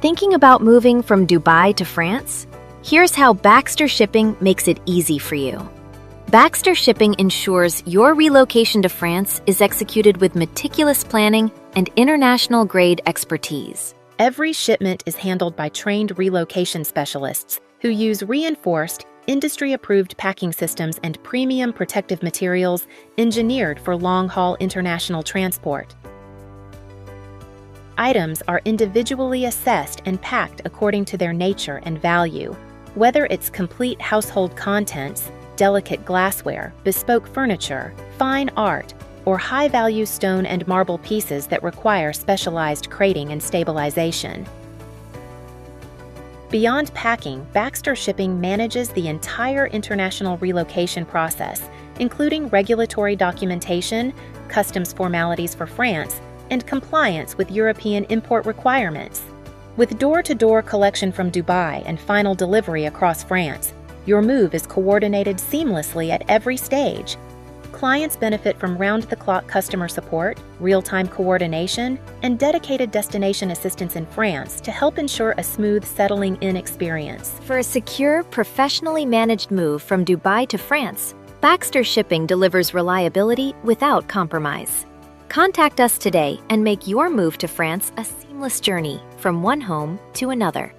Thinking about moving from Dubai to France? Here's how Baxter Shipping makes it easy for you. Baxter Shipping ensures your relocation to France is executed with meticulous planning and international-grade expertise. Every shipment is handled by trained relocation specialists who use reinforced, industry-approved packing systems and premium protective materials engineered for long-haul international transport. Items are individually assessed and packed according to their nature and value. Whether it's complete household contents, delicate glassware, bespoke furniture, fine art, or high-value stone and marble pieces that require specialized crating and stabilization. Beyond packing, Baxter Shipping manages the entire international relocation process, including regulatory documentation, customs formalities for France, and compliance with European import requirements. With door-to-door collection from Dubai and final delivery across France, your move is coordinated seamlessly at every stage. Clients benefit from round-the-clock customer support, real-time coordination, and dedicated destination assistance in France to help ensure a smooth settling-in experience. For a secure, professionally managed move from Dubai to France, Baxter Shipping delivers reliability without compromise. Contact us today and make your move to France a seamless journey from one home to another.